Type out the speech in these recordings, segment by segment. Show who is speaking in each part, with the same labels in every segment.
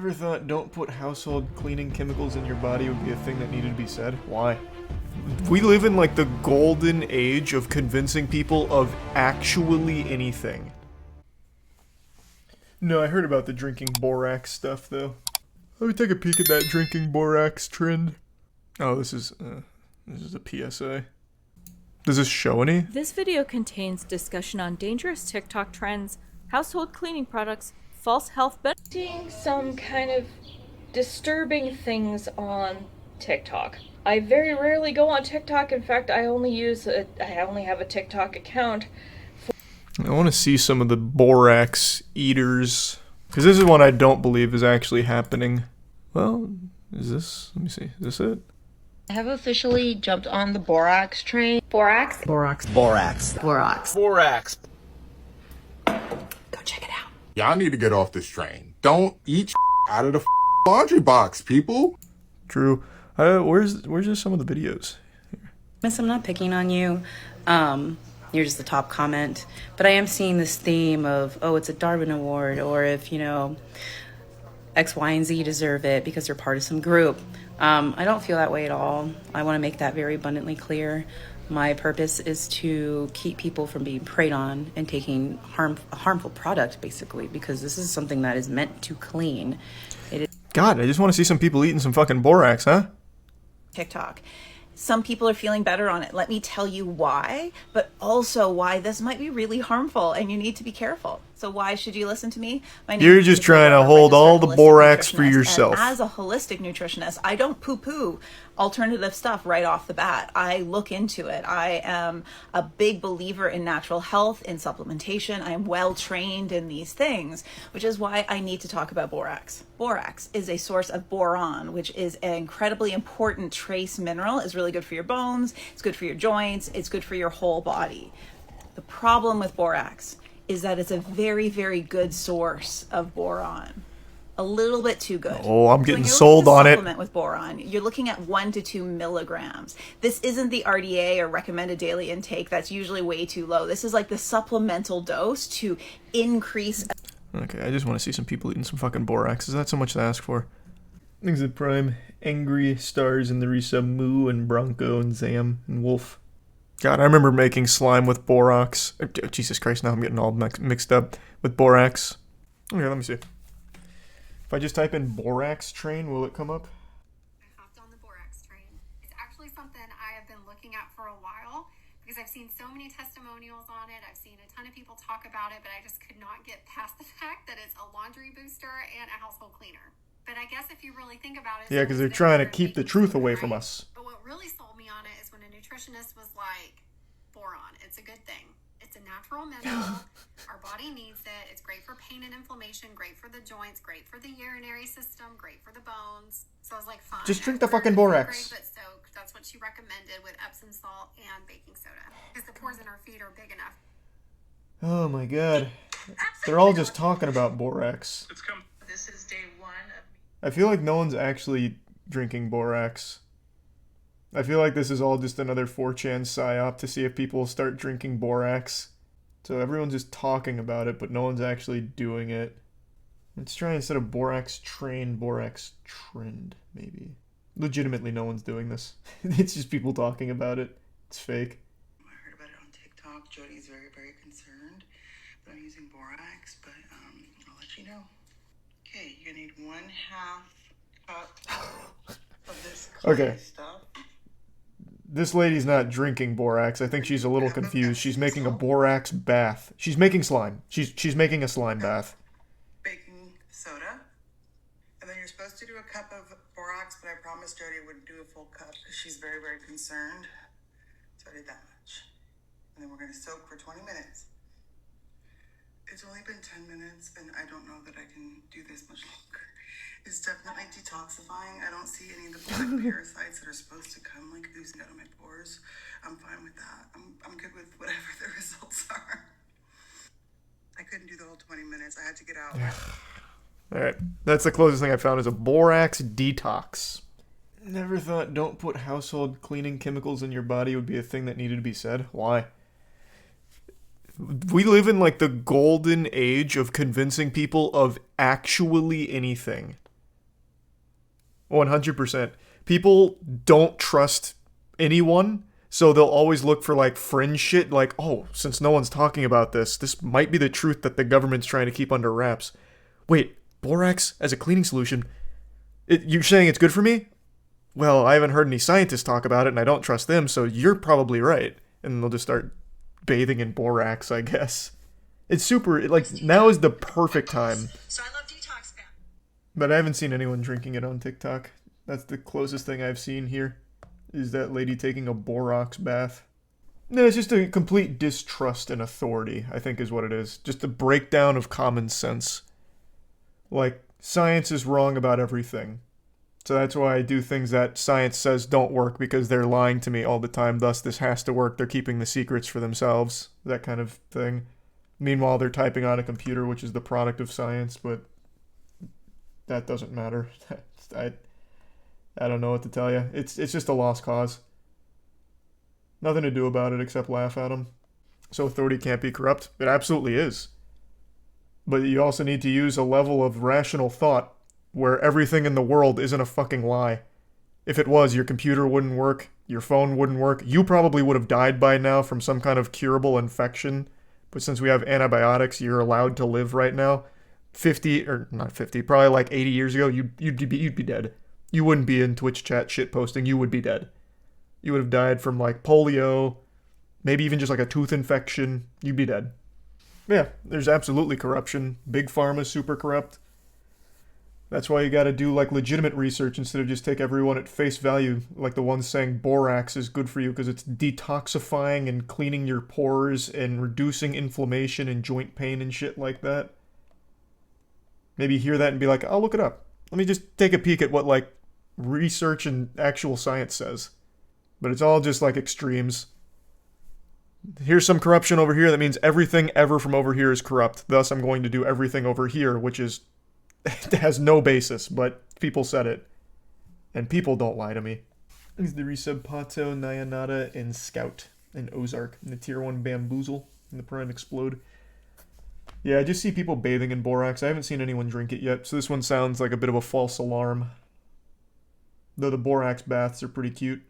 Speaker 1: Never thought don't put household cleaning chemicals in your body would be a thing that needed to be said? Why? We live in like the golden age of convincing people of actually anything. No, I heard about the drinking borax stuff though. Let me take a peek at that drinking borax trend. Oh, this is a PSA. Does this show any?
Speaker 2: This video contains discussion on dangerous TikTok trends, household cleaning products, false health benefits. Seeing some kind of disturbing things on TikTok. I very rarely go on TikTok. In fact, I only have a TikTok account.
Speaker 1: I want to see some of the borax eaters, because this is one I don't believe is actually happening. Well, is this? Let me see. Is this it?
Speaker 3: I have officially jumped on the borax train.
Speaker 4: Borax?
Speaker 5: Borax.
Speaker 4: Borax.
Speaker 5: Borax.
Speaker 4: Borax.
Speaker 5: Go check it out.
Speaker 6: Y'all need to get off this train. Don't eat out of the laundry box, people.
Speaker 1: True. Where's just some of the videos?
Speaker 5: Miss, I'm not picking on you. You're just the top comment. But I am seeing this theme of, oh, it's a Darwin Award, or if, you know, X, Y, and Z deserve it because they're part of some group. I don't feel that way at all. I want to make that very abundantly clear. My purpose is to keep people from being preyed on and taking a harmful product, basically, because this is something that is meant to clean. It is
Speaker 1: God, I just want to see some people eating some fucking borax, huh?
Speaker 7: TikTok. Some people are feeling better on it. Let me tell you why, but also why this might be really harmful and you need to be careful. So why should you listen to me?
Speaker 1: You're just trying to hold all the borax for yourself.
Speaker 7: And as a holistic nutritionist, I don't poo-poo alternative stuff right off the bat. I look into it. I am a big believer in natural health, in supplementation. I am well trained in these things, which is why I need to talk about borax. Borax is a source of boron, which is an incredibly important trace mineral. It's really good for your bones. It's good for your joints. It's good for your whole body. The problem with borax is that it's a very, very good source of boron. A little bit too good.
Speaker 1: Oh, I'm getting
Speaker 7: when you're
Speaker 1: sold
Speaker 7: looking to
Speaker 1: on it.
Speaker 7: Supplement with boron, you're looking at 1 to 2 milligrams. This isn't the RDA or recommended daily intake. That's usually way too low. This is like the supplemental dose to increase.
Speaker 1: Okay, I just want to see some people eating some fucking borax. Is that so much to ask for? Thanks to Prime, Angry Stars in the resub, Moo and Bronco and Zam and Wolf. God, I remember making slime with borax. Oh, Jesus Christ, now I'm getting all mixed up with borax. Okay, let me see. If I just type in borax train, will it come up?
Speaker 8: I hopped on the borax train. It's actually something I have been looking at for a while because I've seen so many testimonials on it. I've seen a ton of people talk about it, but I just could not get past the fact that it's a laundry booster and a household cleaner. But I guess if you really think about it...
Speaker 1: Yeah, because they're trying to keep the truth away from us.
Speaker 8: But what really sold me on it is when a nutritionist was like, boron, it's a good thing. It's a natural mineral. Our body needs it. It's great for pain and inflammation, great for the joints, great for the urinary system, great for the bones. So I was like, fine.
Speaker 1: Just drink the fucking borax.
Speaker 8: But soak. That's what she recommended with Epsom salt and baking soda. Because the pores in our feet are big enough.
Speaker 1: Oh my god. They're all just talking about borax.
Speaker 3: This is day 1 of
Speaker 1: I feel like no one's actually drinking borax. I feel like this is all just another 4chan psyop to see if people start drinking borax. So everyone's just talking about it, but no one's actually doing it. Let's try instead of borax train, borax trend, maybe. Legitimately, no one's doing this. It's just people talking about it. It's fake.
Speaker 9: I heard about it on TikTok. Jody's very, very concerned. But I'm using borax, but I'll let you know. Okay, you're gonna need 1/2 cup of this clay stuff.
Speaker 1: This lady's not drinking borax. I think she's a little confused. She's making a borax bath. She's making slime. She's making a slime bath.
Speaker 9: Baking soda. And then you're supposed to do a cup of borax, but I promised Jody I wouldn't do a full cup because she's very, very concerned. So I did that much. And then we're going to soak for 20 minutes. It's only been 10 minutes, and I don't know that I can do this much longer. It's definitely detoxifying. I don't see any of the black parasites that are supposed to come like oozing out of my pores. I'm fine with that. I'm good with whatever the results are. I couldn't do the whole 20 minutes. I had to get out.
Speaker 1: Alright, that's the closest thing I found is a borax detox. Never thought don't put household cleaning chemicals in your body would be a thing that needed to be said. Why? We live in like the golden age of convincing people of actually anything. 100%. People don't trust anyone, so they'll always look for like fringe shit, like, oh, since no one's talking about this might be the truth that the government's trying to keep under wraps. Wait, borax as a cleaning solution? You're saying it's good for me? Well, I haven't heard any scientists talk about it, and I don't trust them, so you're probably right. And they'll just start bathing in borax, I guess. It's super, like, now is the perfect time.
Speaker 4: So I love detox pen.
Speaker 1: But I haven't seen anyone drinking it on TikTok. That's the closest thing I've seen here, is that lady taking a borax bath. No, it's just a complete distrust in authority, I think is what it is. Just a breakdown of common sense. Like, science is wrong about everything. So that's why I do things that science says don't work, because they're lying to me all the time. Thus, this has to work. They're keeping the secrets for themselves. That kind of thing. Meanwhile, they're typing on a computer, which is the product of science, but that doesn't matter. I don't know what to tell you. It's just a lost cause. Nothing to do about it except laugh at them. So authority can't be corrupt? It absolutely is. But you also need to use a level of rational thought where everything in the world isn't a fucking lie. If it was, your computer wouldn't work, your phone wouldn't work, you probably would have died by now from some kind of curable infection. But since we have antibiotics, you're allowed to live right now. 50, or not 50, probably like 80 years ago, you'd be dead. You wouldn't be in Twitch chat shit posting, you would be dead. You would have died from like polio, maybe even just like a tooth infection, you'd be dead. Yeah, there's absolutely corruption. Big Pharma's super corrupt. That's why you gotta do like legitimate research instead of just take everyone at face value, like the ones saying borax is good for you because it's detoxifying and cleaning your pores and reducing inflammation and joint pain and shit like that. Maybe hear that and be like, I'll look it up. Let me just take a peek at what like research and actual science says. But it's all just like extremes. Here's some corruption over here. That means everything ever from over here is corrupt. Thus, I'm going to do everything over here, which is it has no basis, but people said it. And people don't lie to me. This is the Resub Pato, Nyanada, and Scout, and Ozark, and the Tier 1 Bamboozle, and the Prime Explode. Yeah, I just see people bathing in borax. I haven't seen anyone drink it yet, so this one sounds like a bit of a false alarm. Though the borax baths are pretty cute.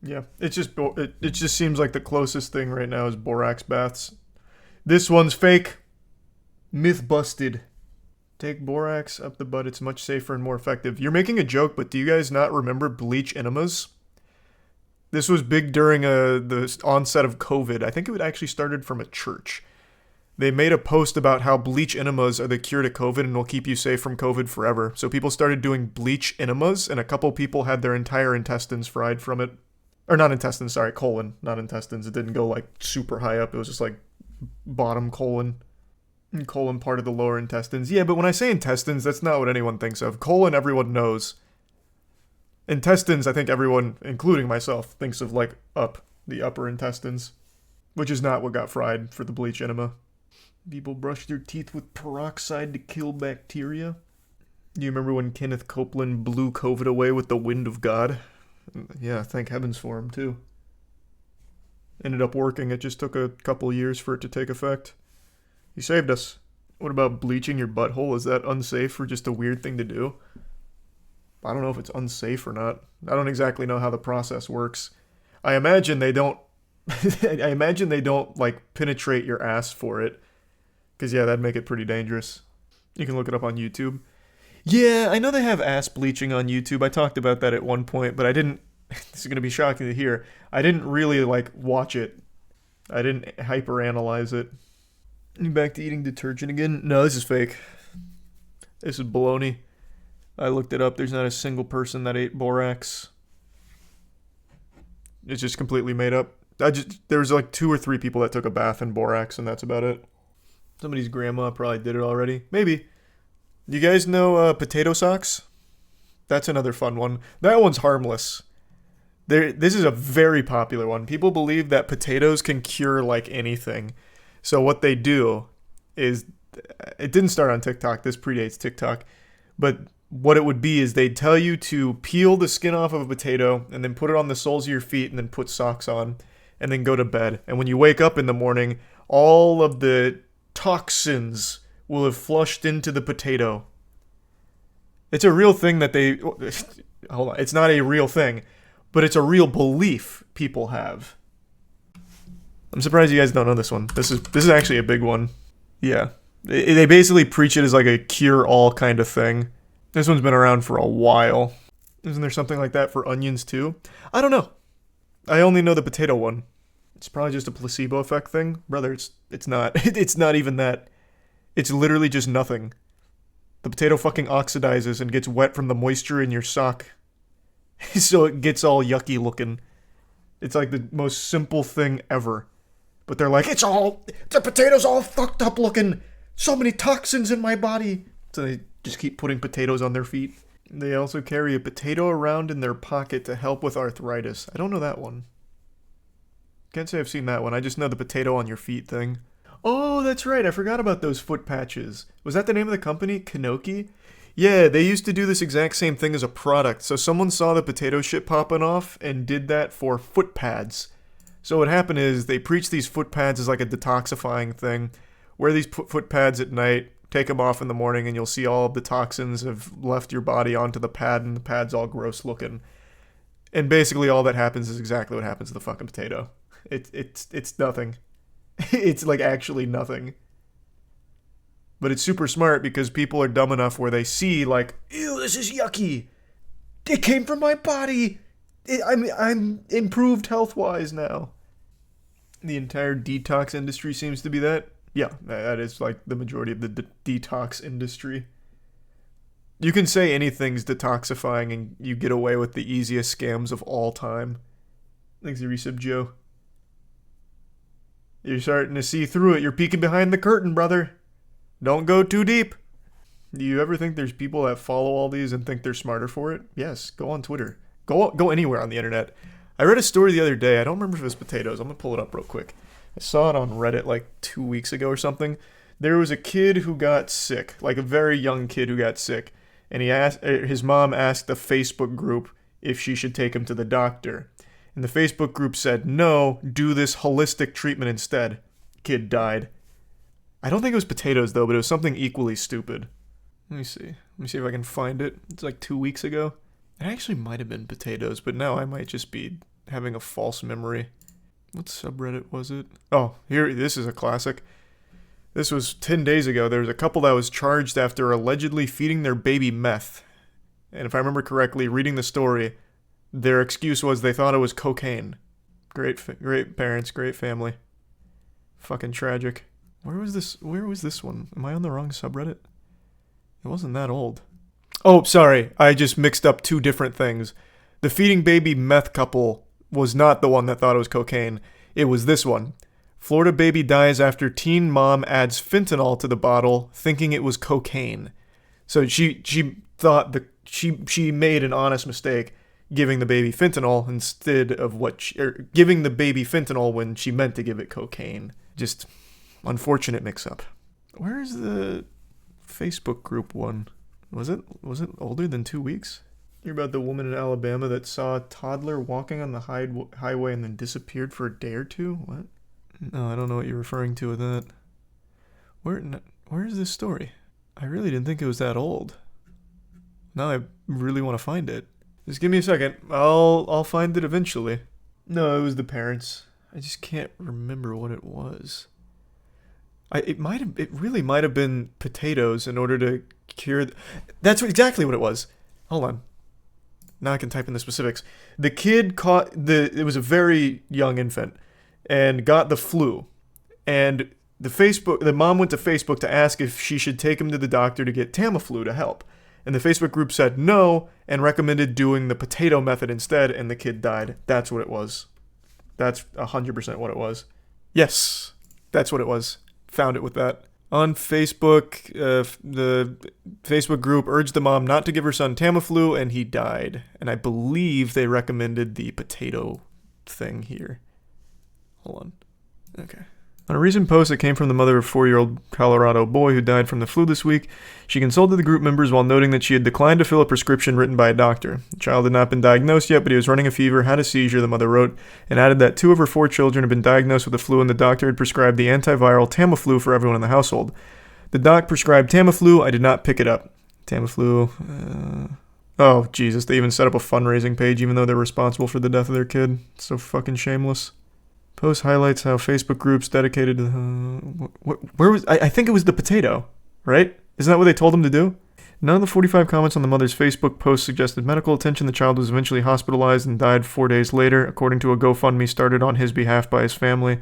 Speaker 1: Yeah, it just seems like the closest thing right now is borax baths. This one's fake. Myth busted. Take borax up the butt, it's much safer and more effective. You're making a joke, but do you guys not remember bleach enemas? This was big during the onset of COVID. I think it actually started from a church. They made a post about how bleach enemas are the cure to COVID and will keep you safe from COVID forever. So people started doing bleach enemas, and a couple people had their entire intestines fried from it. Or not intestines, sorry, colon, not intestines. It didn't go like super high up. It was just like bottom colon. And colon part of the lower intestines. Yeah, but when I say intestines, that's not what anyone thinks of. Colon, everyone knows. Intestines, I think everyone, including myself, thinks of like the upper intestines. Which is not what got fried for the bleach enema. People brush their teeth with peroxide to kill bacteria. Do you remember when Kenneth Copeland blew COVID away with the wind of God? Yeah, thank heavens for him, too. Ended up working. It just took a couple years for it to take effect. He saved us. What about bleaching your butthole? Is that unsafe or just a weird thing to do? I don't know if it's unsafe or not. I don't exactly know how the process works. I imagine they don't... I imagine they don't, like, penetrate your ass for it. Because, yeah, that'd make it pretty dangerous. You can look it up on YouTube. Yeah, I know they have ass bleaching on YouTube. I talked about that at one point, but I didn't... This is going to be shocking to hear. I didn't really, like, watch it. I didn't hyper-analyze it. You back to eating detergent again? No, this is fake. This is baloney. I looked it up. There's not a single person that ate borax. It's just completely made up. There was like 2 or 3 people that took a bath in borax, and that's about it. Somebody's grandma probably did it already. Maybe. You guys know potato socks? That's another fun one. That one's harmless. This is a very popular one. People believe that potatoes can cure like anything. So what they do is, it didn't start on TikTok, this predates TikTok, but what it would be is they'd tell you to peel the skin off of a potato and then put it on the soles of your feet and then put socks on and then go to bed. And when you wake up in the morning, all of the toxins will have flushed into the potato. It's a real thing that they... Hold on. It's not a real thing, but it's a real belief people have. I'm surprised you guys don't know this one. This is actually a big one. Yeah. They basically preach it as like a cure-all kind of thing. This one's been around for a while. Isn't there something like that for onions too? I don't know. I only know the potato one. It's probably just a placebo effect thing. Brother, it's not. It's not even that. It's literally just nothing. The potato fucking oxidizes and gets wet from the moisture in your sock. So it gets all yucky looking. It's like the most simple thing ever. But they're like, the potato's all fucked up looking. So many toxins in my body. So they just keep putting potatoes on their feet. They also carry a potato around in their pocket to help with arthritis. I don't know that one. Can't say I've seen that one. I just know the potato on your feet thing. Oh, that's right. I forgot about those foot patches. Was that the name of the company? Kanoki? Yeah, they used to do this exact same thing as a product. So someone saw the potato shit popping off and did that for foot pads. So what happened is they preach these foot pads as like a detoxifying thing. Wear these foot pads at night, take them off in the morning, and you'll see all of the toxins have left your body onto the pad, and the pad's all gross looking. And basically all that happens is exactly what happens to the fucking potato. It's nothing. It's like actually nothing. But it's super smart because people are dumb enough where they see like, ew, this is yucky. It came from my body. I'm improved health-wise now. The entire detox industry seems to be that. Yeah, that is like the majority of the detox industry. You can say anything's detoxifying and you get away with the easiest scams of all time. Thanks, Resub Joe. You're starting to see through it. You're peeking behind the curtain, brother. Don't go too deep. Do you ever think there's people that follow all these and think they're smarter for it? Yes, go on Twitter. Go anywhere on the internet. I read a story the other day. I don't remember if it was potatoes. I'm going to pull it up real quick. I saw it on Reddit like 2 weeks ago or something. There was a kid who got sick, like a very young kid who got sick. And his mom asked the Facebook group if she should take him to the doctor. And the Facebook group said, no, do this holistic treatment instead. Kid died. I don't think it was potatoes, though, but it was something equally stupid. Let me see. Let me see if I can find it. It's like 2 weeks ago. It actually might have been potatoes, but now I might just be having a false memory. What subreddit was it? Oh, here, this is a classic. This was 10 days ago. There was a couple that was charged after allegedly feeding their baby meth. And if I remember correctly, reading the story, their excuse was they thought it was cocaine. Great parents, great family. Fucking tragic. Where was this one? Am I on the wrong subreddit? It wasn't that old. Oh, sorry. I just mixed up two different things. The feeding baby meth couple was not the one that thought it was cocaine. It was this one. Florida baby dies after teen mom adds fentanyl to the bottle, thinking it was cocaine. So she thought she made an honest mistake giving the baby fentanyl instead of giving the baby fentanyl when she meant to give it cocaine. Just unfortunate mix-up. Where is the Facebook group one? Was it older than 2 weeks? You're about the woman in Alabama that saw a toddler walking on the highway and then disappeared for a day or two? What? No, I don't know what you're referring to with that. Where is this story? I really didn't think it was that old. Now I really want to find it. Just give me a second. I'll find it eventually. No, it was the parents. I just can't remember what it was. It really might have been potatoes in order to cure. That's exactly what it was. Hold on. Now I can type in the specifics. The kid it was a very young infant and got the flu. And the mom went to Facebook to ask if she should take him to the doctor to get Tamiflu to help. And the Facebook group said no and recommended doing the potato method instead, and the kid died. That's what it was. That's 100% what it was. Yes, that's what it was. Found it with that. On Facebook, the Facebook group urged the mom not to give her son Tamiflu, and he died. And I believe they recommended the potato thing here. Hold on. Okay. On a recent post that came from the mother of a 4-year-old Colorado boy who died from the flu this week, she consulted the group members while noting that she had declined to fill a prescription written by a doctor. The child had not been diagnosed yet, but he was running a fever, had a seizure, the mother wrote, and added that 2 of her 4 children had been diagnosed with the flu and the doctor had prescribed the antiviral Tamiflu for everyone in the household. The doc prescribed Tamiflu. I did not pick it up. Tamiflu. Oh, Jesus, they even set up a fundraising page even though they're responsible for the death of their kid. So fucking shameless. Post highlights how Facebook groups dedicated to... where was... I think it was the potato, right? Isn't that what they told them to do? None of the 45 comments on the mother's Facebook post suggested medical attention. The child was eventually hospitalized and died 4 days later, according to a GoFundMe started on his behalf by his family.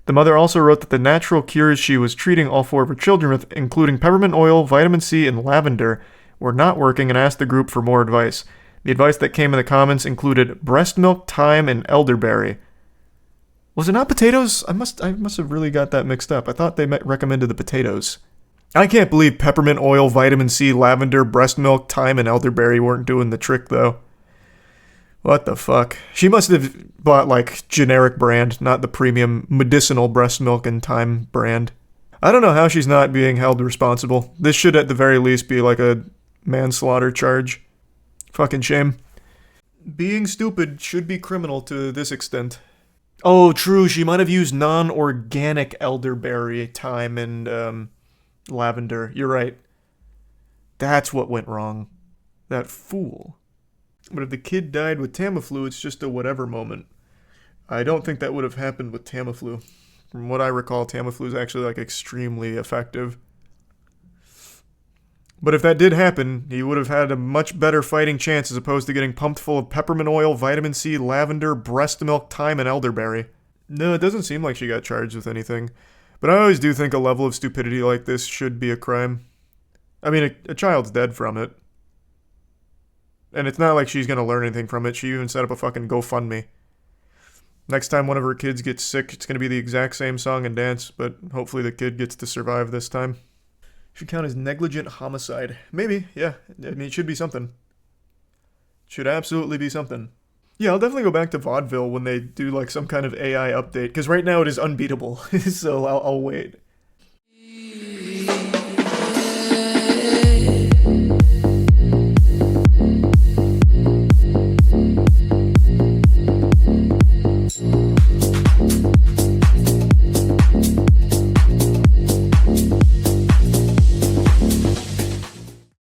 Speaker 1: The mother also wrote that the natural cures she was treating all 4 of her children with, including peppermint oil, vitamin C, and lavender, were not working and asked the group for more advice. The advice that came in the comments included breast milk, thyme, and elderberry. Was it not potatoes? I must have really got that mixed up. I thought they recommended the potatoes. I can't believe peppermint oil, vitamin C, lavender, breast milk, thyme, and elderberry weren't doing the trick, though. What the fuck? She must have bought, like, generic brand, not the premium medicinal breast milk and thyme brand. I don't know how she's not being held responsible. This should at the very least be like a manslaughter charge. Fucking shame. Being stupid should be criminal to this extent. Oh, true, she might have used non-organic elderberry, thyme, and, lavender. You're right. That's what went wrong. That fool. But if the kid died with Tamiflu, it's just a whatever moment. I don't think that would have happened with Tamiflu. From what I recall, Tamiflu is actually, like, extremely effective. But if that did happen, he would have had a much better fighting chance as opposed to getting pumped full of peppermint oil, vitamin C, lavender, breast milk, thyme, and elderberry. No, it doesn't seem like she got charged with anything. But I always do think a level of stupidity like this should be a crime. I mean, a child's dead from it. And it's not like she's going to learn anything from it. She even set up a fucking GoFundMe. Next time one of her kids gets sick, it's going to be the exact same song and dance, but hopefully the kid gets to survive this time. Should count as negligent homicide. Maybe, yeah. I mean, it should be something. Should absolutely be something. Yeah, I'll definitely go back to vaudeville when they do like some kind of AI update, because right now it is unbeatable, so I'll wait.